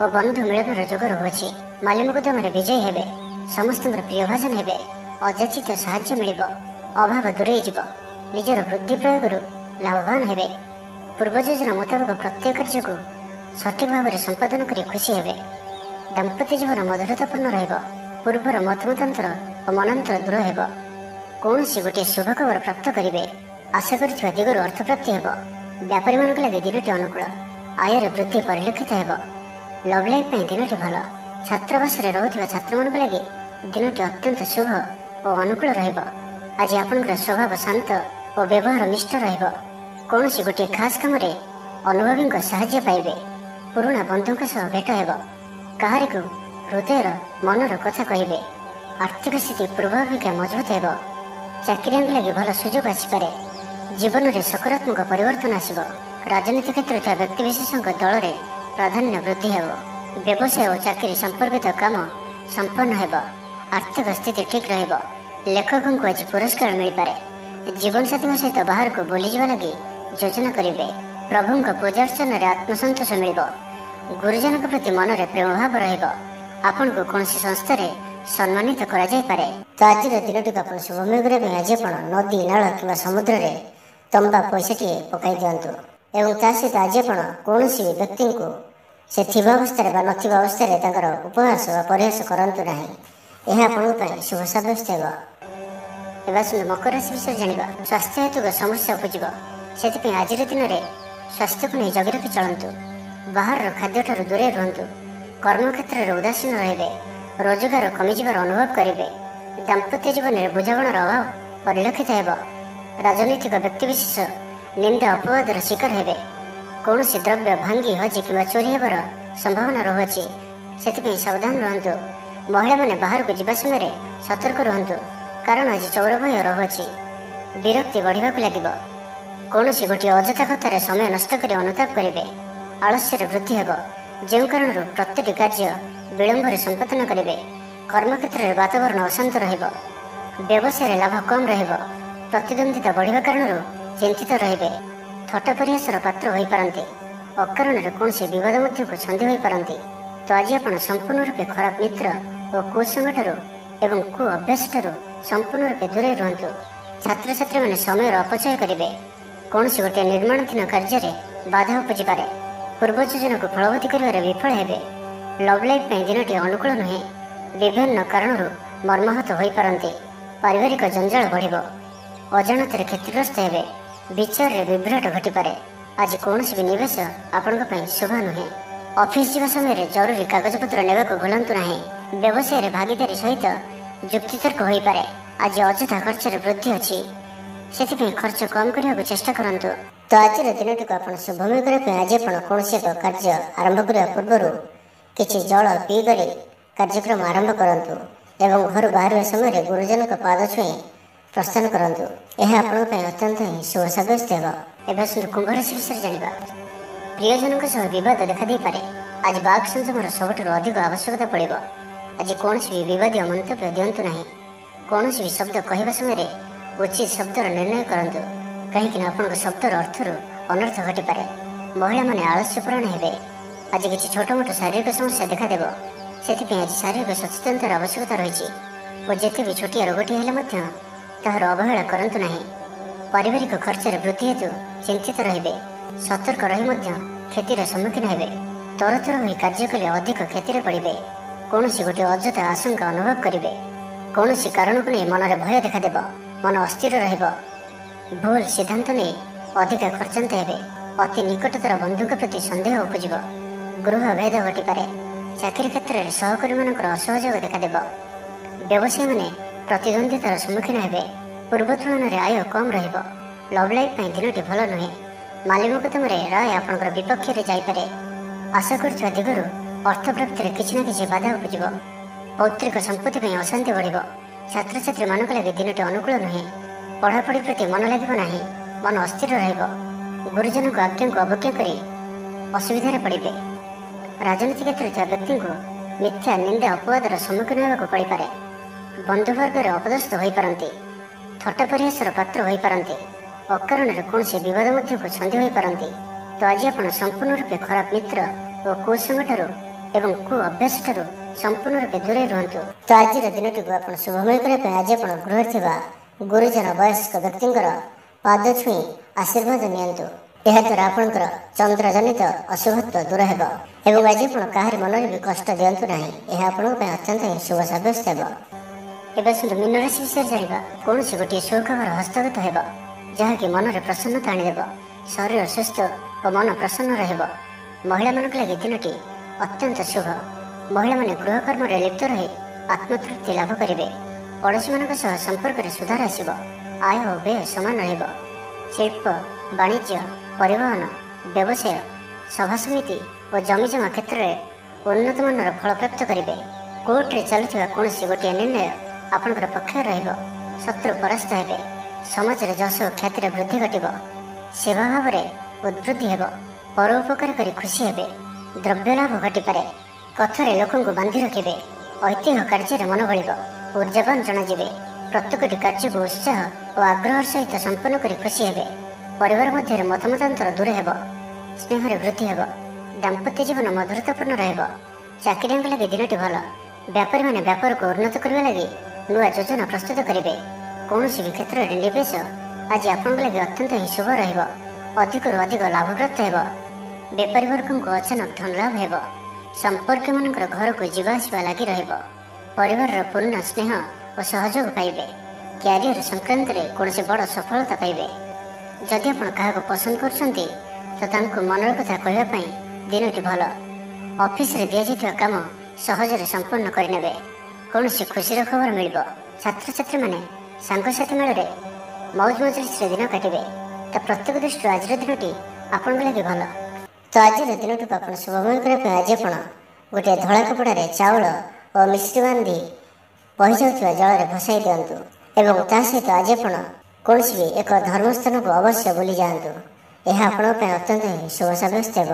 ଓ ବନ୍ଧୁ ମିଳନର ଯୋଗ ରହୁଅଛି। ମାଲିମକଦ୍ଦମାରେ ବିଜୟୀ ହେବେ। ସମସ୍ତଙ୍କର ପ୍ରିୟଭାଜନ ହେବେ। ଅଯାଚିତ ସାହାଯ୍ୟ ମିଳିବ। ଅଭାବ ଦୂରେଇ ଯିବ। ନିଜର ବୁଦ୍ଧି ପ୍ରୟୋଗରୁ ଲାଭବାନ ହେବେ। ପୂର୍ବ ଯୋଜନା ମୁତାବକ ପ୍ରତ୍ୟେକ କାର୍ଯ୍ୟକୁ ସଠିକ ଭାବରେ ସମ୍ପାଦନ କରି ଖୁସି ହେବେ। ଦାମ୍ପତ୍ୟ ଜୀବନ ମଧୁରତାପୂର୍ଣ୍ଣ ରହିବ। ପୂର୍ବର ମତମତାନ୍ତର ଓ ମନାନ୍ତର ଦୂର ହେବ। କୌଣସି ଗୋଟିଏ ଶୁଭ ଖବର ପ୍ରାପ୍ତ କରିବେ। ଆଶା କରିଥିବା ଦିଗରୁ ଅର୍ଥପ୍ରାପ୍ତି ହେବ। ବ୍ୟାପାରୀମାନଙ୍କ ଲାଗି ଦିନଟି ଅନୁକୂଳ। ଆୟରେ ବୃଦ୍ଧି ପରିଲକ୍ଷିତ ହେବ। ଲଭ୍ ଲାଇଫ୍ ପାଇଁ ଦିନଟି ଭଲ। ଛାତ୍ରାବାସରେ ରହୁଥିବା ଛାତ୍ରମାନଙ୍କ ଲାଗି ଦିନଟି ଅତ୍ୟନ୍ତ ଶୁଭ ଓ ଅନୁକୂଳ ରହିବ। ଆଜି ଆପଣଙ୍କର ସ୍ୱଭାବ ଶାନ୍ତ ଓ ବ୍ୟବହାର ମିଷ୍ଟ ରହିବ। କୌଣସି ଗୋଟିଏ ଖାସ୍ କାମରେ ଅନୁଭବୀଙ୍କ ସାହାଯ୍ୟ ପାଇବେ। ପୁରୁଣା ବନ୍ଧୁଙ୍କ ସହ ଭେଟ ହେବ। କାହାରିକୁ ହୃଦୟର ମନର କଥା କହିବେ। ଆର୍ଥିକ ସ୍ଥିତି ପୂର୍ବ ଅପେକ୍ଷା ମଜବୁତ ହେବ। ଚାକିରିଆଙ୍କ ଲାଗି ଭଲ ସୁଯୋଗ ଆସିପାରେ। ଜୀବନରେ ସକାରାତ୍ମକ ପରିବର୍ତ୍ତନ ଆସିବ। ରାଜନୀତି କ୍ଷେତ୍ରରେ ଥିବା ବ୍ୟକ୍ତିବିଶେଷଙ୍କ ଦଳରେ ପ୍ରାଧାନ୍ୟ ବୃଦ୍ଧି ହେବ। ବ୍ୟବସାୟ ଓ ଚାକିରି ସମ୍ପର୍କିତ କାମ ସମ୍ପନ୍ନ ହେବ। ଆର୍ଥିକ ସ୍ଥିତି ଠିକ୍ ରହିବ। ଲେଖକଙ୍କୁ ଆଜି ପୁରସ୍କାର ମିଳିପାରେ। ଜୀବନସାଥୀଙ୍କ ସହିତ ବାହାରକୁ ବୁଲିଯିବା ଲାଗି ଯୋଜନା କରିବେ। ପ୍ରଭୁଙ୍କ ପୂଜାର୍ଚ୍ଚନାରେ ଆତ୍ମସନ୍ତୋଷ ମିଳିବ। ଗୁରୁଜନଙ୍କ ପ୍ରତି ମନରେ ପ୍ରେମଭାବ ରହିବ। ଆପଣଙ୍କୁ କୌଣସି ସଂସ୍ଥାରେ ସମ୍ମାନିତ କରାଯାଇପାରେ। ତ ଆଜିର ଦିନଟିକୁ ଆପଣ ଶୁଭମୟ କରିବା ପାଇଁ ଆଜି ଆପଣ ନଦୀ, ନାଳ କିମ୍ବା ସମୁଦ୍ରରେ ତମ୍ବା ପଇସାଟିଏ ପକାଇ ଦିଅନ୍ତୁ। ଏବଂ ତା ସହିତ ଆଜି ଆପଣ କୌଣସି ବ୍ୟକ୍ତିଙ୍କୁ ସେ ଥିବା ଅବସ୍ଥାରେ ବା ନଥିବା ଅବସ୍ଥାରେ ତାଙ୍କର ଉପହାସ ବା ପରିହାସ କରନ୍ତୁ ନାହିଁ। ଏହା ଆପଣଙ୍କ ପାଇଁ ଶୁଭ ସାବ୍ୟସ୍ତ ହେବ। ଏବେ ଆସନ୍ତୁ ମକର ରାଶି ବିଷୟରେ ଜାଣିବା। ସ୍ୱାସ୍ଥ୍ୟ ହେତୁକ ସମସ୍ୟା ଉପୁଜିବ। ସେଥିପାଇଁ ଆଜିର ଦିନରେ ସ୍ୱାସ୍ଥ୍ୟକୁ ନେଇ ଜଗି ରଖି ଚଳନ୍ତୁ। ବାହାରର ଖାଦ୍ୟଠାରୁ ଦୂରେଇ ରୁହନ୍ତୁ। କର୍ମକ୍ଷେତ୍ରରେ ଉଦାସୀନ ରହିବେ। ରୋଜଗାର କମିଯିବାର ଅନୁଭବ କରିବେ। ଦାମ୍ପତ୍ୟ ଜୀବନରେ ବୁଝାମଣାର ଅଭାବ ପରିଲକ୍ଷିତ ହେବ। ରାଜନୈତିକ ବ୍ୟକ୍ତିବିଶେଷ ନିନ୍ଦା ଅପବାଦର ଶିକାର ହେବେ। କୌଣସି ଦ୍ରବ୍ୟ ଭାଙ୍ଗି ହଜି କିମ୍ବା ଚୋରି ହେବାର ସମ୍ଭାବନା ରହୁଅଛି। ସେଥିପାଇଁ ସାବଧାନ ରୁହନ୍ତୁ। ମହିଳାମାନେ ବାହାରକୁ ଯିବା ସମୟରେ ସତର୍କ ରୁହନ୍ତୁ, କାରଣ ଆଜି ଚୋର ଭୟ ରହୁଅଛି। ବିରକ୍ତି ବଢ଼ିବାକୁ ଲାଗିବ। କୌଣସି ଗୋଟିଏ ଅଯଥା କଥାରେ ସମୟ ନଷ୍ଟ କରି ଅନୁତାପ କରିବେ। ଆଳସ୍ୟରେ ବୃଦ୍ଧି ହେବ, ଯେଉଁ କାରଣରୁ ପ୍ରତ୍ୟେକଟି କାର୍ଯ୍ୟ ବିଳମ୍ବରେ ସମ୍ପାଦନ କରିବେ। କର୍ମକ୍ଷେତ୍ରରେ ବାତାବରଣ ଅଶାନ୍ତ ରହିବ। ବ୍ୟବସାୟରେ ଲାଭ କମ୍ ରହିବ। ପ୍ରତିଦ୍ୱନ୍ଦିତା ବଢ଼ିବା କାରଣରୁ ଚିନ୍ତିତ ରହିବେ। ଥଟ୍ଟା ପରିହାସର ପାତ୍ର ହୋଇପାରନ୍ତି। ଅକାରଣରେ କୌଣସି ବିବାଦ ମଧ୍ୟକୁ ଛନ୍ଦି ହୋଇପାରନ୍ତି। ତ ଆଜି ଆପଣ ସମ୍ପୂର୍ଣ୍ଣ ରୂପେ ଖରାପ ମିତ୍ର ଓ କୁସଙ୍ଗଠାରୁ ଏବଂ କୁ ଅଭ୍ୟାସଠାରୁ ସମ୍ପୂର୍ଣ୍ଣ ରୂପେ ଦୂରେଇ ରୁହନ୍ତୁ। ଛାତ୍ରଛାତ୍ରୀମାନେ ସମୟର ଅପଚୟ କରିବେ। କୌଣସି ଗୋଟିଏ ନିର୍ମାଣାଧୀନ କାର୍ଯ୍ୟରେ ବାଧା ଉପୁଜିପାରେ। ପୂର୍ବ ଯୋଜନାକୁ ଫଳବତୀ କରିବାରେ ବିଫଳ ହେବେ। ଲଭ୍ ଲାଇଫ୍ ପାଇଁ ଦିନଟି ଅନୁକୂଳ ନୁହେଁ। ବିଭିନ୍ନ କାରଣରୁ ମର୍ମାହତ ହୋଇପାରନ୍ତି। ପାରିବାରିକ ଜଞ୍ଜାଳ ବଢ଼ିବ। ଅଜାଣତରେ କ୍ଷତିଗ୍ରସ୍ତ ହେବେ। ବିଚାରରେ ବିଭ୍ରାଟ ଘଟିପାରେ। ଆଜି କୌଣସି ବି ନିବେଶ ଆପଣଙ୍କ ପାଇଁ ଶୁଭ ନୁହେଁ। ଅଫିସ ଯିବା ସମୟରେ ଜରୁରୀ କାଗଜପତ୍ର ନେବାକୁ ଭୁଲନ୍ତୁ ନାହିଁ। ବ୍ୟବସାୟରେ ଭାଗିଦାରୀ ସହିତ ଯୁକ୍ତିତର୍କ ହୋଇପାରେ। ଆଜି ଅଯଥା ଖର୍ଚ୍ଚରେ ବୃଦ୍ଧି ଅଛି। ସେଥିପାଇଁ ଖର୍ଚ୍ଚ କମ୍ କରିବାକୁ ଚେଷ୍ଟା କରନ୍ତୁ। ତ ଆଜିର ଦିନଟିକୁ ଆପଣ ଶୁଭମୟ କରିବା ପାଇଁ ଆଜି ଆପଣ କୌଣସି ଏକ କାର୍ଯ୍ୟ ଆରମ୍ଭ କରିବା ପୂର୍ବରୁ କିଛି ଜଳ ପିଇକରି କାର୍ଯ୍ୟକ୍ରମ ଆରମ୍ଭ କରନ୍ତୁ ଏବଂ ଘରୁ ବାହାରିବା ସମୟରେ ଗୁରୁଜନଙ୍କ ପାଦ ଛୁଇଁ ପ୍ରସ୍ଥାନ କରନ୍ତୁ। ଏହା ଆପଣଙ୍କ ପାଇଁ ଅତ୍ୟନ୍ତ ହିଁ ଶୁଭ ସାବ୍ୟସ୍ତ ହେବ। ଏବେ ଆସନ୍ତୁ କୁମ୍ଭ ରାଶି ବିଷୟରେ ଜାଣିବା। ପ୍ରିୟଜନଙ୍କ ସହ ବିବାଦ ଦେଖାଦେଇପାରେ। ଆଜି ବାକ୍ ସଂଯମର ସବୁଠାରୁ ଅଧିକ ଆବଶ୍ୟକତା ପଡ଼ିବ। ଆଜି କୌଣସି ବି ବିବାଦୀୟ ମନ୍ତବ୍ୟ ଦିଅନ୍ତୁ ନାହିଁ। କୌଣସି ବି ଶବ୍ଦ କହିବା ସମୟରେ ଉଚିତ ଶବ୍ଦର ନିର୍ଣ୍ଣୟ କରନ୍ତୁ, କାହିଁକିନା ଆପଣଙ୍କ ଶବ୍ଦର ଅର୍ଥରୁ ଅନର୍ଥ ଘଟିପାରେ। ମହିଳାମାନେ ଆଳସ୍ୟପରାୟଣ ହେବେ। ଆଜି କିଛି ଛୋଟ ମୋଟ ଶାରୀରିକ ସମସ୍ୟା ଦେଖାଦେବ। ସେଥିପାଇଁ ଆଜି ଶାରୀରିକ ସଚେତନତାର ଆବଶ୍ୟକତା ରହିଛି ଓ ଯେତେ ବି ଛୋଟିଆ ରୋଗଟିଏ ହେଲେ ମଧ୍ୟ ତାହାର ଅବହେଳା କରନ୍ତୁ ନାହିଁ। ପାରିବାରିକ ଖର୍ଚ୍ଚରେ ବୃଦ୍ଧି ହେତୁ ଚିନ୍ତିତ ରହିବେ। ସତର୍କ ରହି ମଧ୍ୟ କ୍ଷତିର ସମ୍ମୁଖୀନ ହେବେ। ତରତର ହୋଇ କାର୍ଯ୍ୟ କଲେ ଅଧିକ କ୍ଷତିରେ ପଡ଼ିବେ। କୌଣସି ଗୋଟିଏ ଅଯଥା ଆଶଙ୍କା ଅନୁଭବ କରିବେ। କୌଣସି କାରଣକୁ ନେଇ ମନରେ ଭୟ ଦେଖାଦେବ। ମନ ଅସ୍ଥିର ରହିବ। ଭୁଲ ସିଦ୍ଧାନ୍ତ ନେଇ ଅଧିକା ଖର୍ଚ୍ଚାନ୍ତ ହେବେ। ଅତି ନିକଟତର ବନ୍ଧୁଙ୍କ ପ୍ରତି ସନ୍ଦେହ ଉପୁଜିବ। ଗୃହ ଭେଦ ଘଟିପାରେ। ଚାକିରି କ୍ଷେତ୍ରରେ ସହକର୍ମୀମାନଙ୍କର ଅସହଯୋଗ ଦେଖାଦେବ। ବ୍ୟବସାୟୀମାନେ ପ୍ରତିଦ୍ୱନ୍ଦ୍ୱିତାର ସମ୍ମୁଖୀନ ହେବେ। ପୂର୍ବ ତୁଳନାରେ ଆୟ କମ୍ ରହିବ। ଲଭ୍ ଲାଇଫ୍ ପାଇଁ ଦିନଟି ଭଲ ନୁହେଁ। ମାଲି ମକଦ୍ଦମାରେ ରାୟ ଆପଣଙ୍କର ବିପକ୍ଷରେ ଯାଇପାରେ। ଆଶା କରୁଥିବା ଦିଗରୁ ଅର୍ଥ ପ୍ରାପ୍ତିରେ କିଛି ନା କିଛି ବାଧା ଉପୁଜିବ। ପୌତ୍ରିକ ସମ୍ପତ୍ତି ପାଇଁ ଅଶାନ୍ତି ବଢ଼ିବ। ଛାତ୍ରଛାତ୍ରୀମାନଙ୍କ ଲାଗି ଦିନଟି ଅନୁକୂଳ ନୁହେଁ। ପଢ଼ାପଢ଼ି ପ୍ରତି ମନ ଲାଗିବ ନାହିଁ। ମନ ଅସ୍ଥିର ରହିବ। ଗୁରୁଜନଙ୍କ ଆଜ୍ଞାକୁ ଅବଜ୍ଞା କରି ଅସୁବିଧାରେ ପଡ଼ିବେ। ରାଜନୀତି କ୍ଷେତ୍ରରେ ଥିବା ବ୍ୟକ୍ତିଙ୍କୁ ମିଥ୍ୟା ନିନ୍ଦା ଅପବାଦର ସମ୍ମୁଖୀନ ହେବାକୁ ପଡ଼ିପାରେ। ବନ୍ଧୁବର୍ଗରେ ଅପଦସ୍ଥ ହୋଇପାରନ୍ତି। ଥଟ୍ଟା ପରିହାସର ପାତ୍ର ହୋଇପାରନ୍ତି। ଅକାରଣରେ କୌଣସି ବିବାଦ ମଧ୍ୟକୁ ଛନ୍ଦି ହୋଇପାରନ୍ତି। ତ ଆଜି ଆପଣ ସମ୍ପୂର୍ଣ୍ଣ ରୂପେ ଖରାପ ମିତ୍ର ଓ କୁସଙ୍ଗଠାରୁ ଏବଂ କୁ ଅଭ୍ୟାସଠାରୁ ସମ୍ପୂର୍ଣ୍ଣ ରୂପେ ଦୂରେଇ ରୁହନ୍ତୁ। ତ ଆଜିର ଦିନଟିକୁ ଆପଣ ଶୁଭମୟ କରିବା ପାଇଁ ଆଜି ଆପଣ ଗୃହରେ ଥିବା ଗୁରୁଜନ ବୟସ୍କ ବ୍ୟକ୍ତିଙ୍କର ପାଦ ଛୁଇଁ ଆଶୀର୍ବାଦ ନିଅନ୍ତୁ। ଏହାଦ୍ୱାରା ଆପଣଙ୍କର ଚନ୍ଦ୍ରଜନିତ ଅଶୁଭତ୍ୱ ଦୂର ହେବ ଏବଂ ଆଜି ଆପଣ କାହାରି ମନରେ ବି କଷ୍ଟ ଦିଅନ୍ତୁ ନାହିଁ। ଏହା ଆପଣଙ୍କ ପାଇଁ ଅତ୍ୟନ୍ତ ଶୁଭ ସାବ୍ୟସ୍ତ ହେବ। ଏବେ ଆସନ୍ତୁ ମୀନ ରାଶି ବିଷୟରେ ଜାଣିବା। କୌଣସି ଗୋଟିଏ ସୁଖବର ହସ୍ତଗତ ହେବ, ଯାହାକି ମନରେ ପ୍ରସନ୍ନତା ଆଣିଦେବ। ଶରୀର ସୁସ୍ଥ ଓ ମନ ପ୍ରସନ୍ନ ରହିବ। ମହିଳାମାନଙ୍କ ଲାଗି ଦିନଟି ଅତ୍ୟନ୍ତ ଶୁଭ। ମହିଳାମାନେ ଗୃହକର୍ମରେ ଲିପ୍ତ ରହି ଆତ୍ମତୃପ୍ତି ଲାଭ କରିବେ। ପଡ଼ୋଶୀମାନଙ୍କ ସହ ସମ୍ପର୍କରେ ସୁଧାର ଆସିବ। ଆୟ ଓ ବ୍ୟୟ ସମାନ ରହିବ। ଶିଳ୍ପ, ବାଣିଜ୍ୟ, ପରିବହନ, ବ୍ୟବସାୟ, ସଭାସମିତି ଓ ଜମିଜମା କ୍ଷେତ୍ରରେ ଉନ୍ନତମାନର ଫଳପ୍ରାପ୍ତ କରିବେ। କୋର୍ଟରେ ଚାଲୁଥିବା କୌଣସି ଗୋଟିଏ ନିର୍ଣ୍ଣୟ ଆପଣଙ୍କର ପକ୍ଷରେ ରହିବ। ଶତ୍ରୁ ପରାସ୍ତ ହେବେ। ସମାଜରେ ଯଶ ଓ ଖ୍ୟାତିର ବୃଦ୍ଧି ଘଟିବ। ସେବା ଭାବରେ ଉଦ୍ବୃଦ୍ଧି ହେବ। ପରୋପକାର କରି ଖୁସି ହେବେ। ଦ୍ରବ୍ୟ ଲାଭ ଘଟିପାରେ। କଥାରେ ଲୋକଙ୍କୁ ବାନ୍ଧି ରଖିବେ। ଐତିହ୍ୟ କାର୍ଯ୍ୟରେ ମନ ବଳିବ। ଉର୍ଜାବାନ ଜଣାଯିବେ। ପ୍ରତ୍ୟେକଟି କାର୍ଯ୍ୟକୁ ଉତ୍ସାହ ଓ ଆଗ୍ରହର ସହିତ ସମ୍ପନ୍ନ କରି ଖୁସି ହେବେ। ପରିବାର ମଧ୍ୟରେ ମତମତାନ୍ତର ଦୂର ହେବ। ସ୍ନେହରେ ବୃଦ୍ଧି ହେବ। ଦାମ୍ପତ୍ୟ ଜୀବନ ମଧୁରତାପୂର୍ଣ୍ଣ ରହିବ। ଚାକିରିଆଙ୍କ ଲାଗି ଦିନଟି ଭଲ। ବ୍ୟାପାରୀମାନେ ବ୍ୟାପାରକୁ ଉନ୍ନତ କରିବା ଲାଗି ନୂଆ ଯୋଜନା ପ୍ରସ୍ତୁତ କରିବେ। କୌଣସି ବି କ୍ଷେତ୍ରରେ ନିବେଶ ଆଜି ଆପଣଙ୍କ ଲାଗି ଅତ୍ୟନ୍ତ ହିଁ ଶୁଭ ରହିବ। ଅଧିକରୁ ଅଧିକ ଲାଭପ୍ରାପ୍ତ ହେବ। ବେପାରୀ ବର୍ଗଙ୍କୁ ଅଚାନକ ଧନ ଲାଭ ହେବ। ସମ୍ପର୍କୀୟମାନଙ୍କର ଘରକୁ ଯିବା ଆସିବା ଲାଗି ରହିବ। ପରିବାରର ପୂର୍ଣ୍ଣ ସ୍ନେହ ଓ ସହଯୋଗ ପାଇବେ। କ୍ୟାରିୟର ସଂକ୍ରାନ୍ତରେ କୌଣସି ବଡ଼ ସଫଳତା ପାଇବେ। ଯଦି ଆପଣ କାହାକୁ ପସନ୍ଦ କରୁଛନ୍ତି ତ ତାଙ୍କୁ ମନର କଥା କହିବା ପାଇଁ ଦିନଟି ଭଲ। ଅଫିସରେ ଦିଆଯାଇଥିବା କାମ ସହଜରେ ସମ୍ପନ୍ନ କରିନେବେ। କୌଣସି ଖୁସିର ଖବର ମିଳିବ। ଛାତ୍ରଛାତ୍ରୀମାନେ ସାଙ୍ଗସାଥି ମେଳରେ ମୌଜ ମଜଲିସରେ ଦିନ କାଟିବେ। ତ ପ୍ରତ୍ୟେକ ଦୃଷ୍ଟିରୁ ଆଜିର ଦିନଟି ଆପଣଙ୍କ ଲାଗି ଭଲ। ତ ଆଜିର ଦିନଟିକୁ ଆପଣ ଶୁଭମୟ କରିବା ପାଇଁ ଆଜି ଆପଣ ଗୋଟିଏ ଧଳା କପଡ଼ାରେ ଚାଉଳ ଓ ମିଶ୍ରି ବାନ୍ଧି ବହିଯାଉଥିବା ଜଳରେ ଭସାଇ ଦିଅନ୍ତୁ ଏବଂ ତା ସହିତ ଆଜି ଆପଣ କୌଣସି ବି ଏକ ଧର୍ମସ୍ଥାନକୁ ଅବଶ୍ୟ ବୁଲି ଯାଆନ୍ତୁ। ଏହା ଆପଣଙ୍କ ପାଇଁ ଅତ୍ୟନ୍ତ ଶୁଭ ସାବ୍ୟସ୍ତ ହେବ।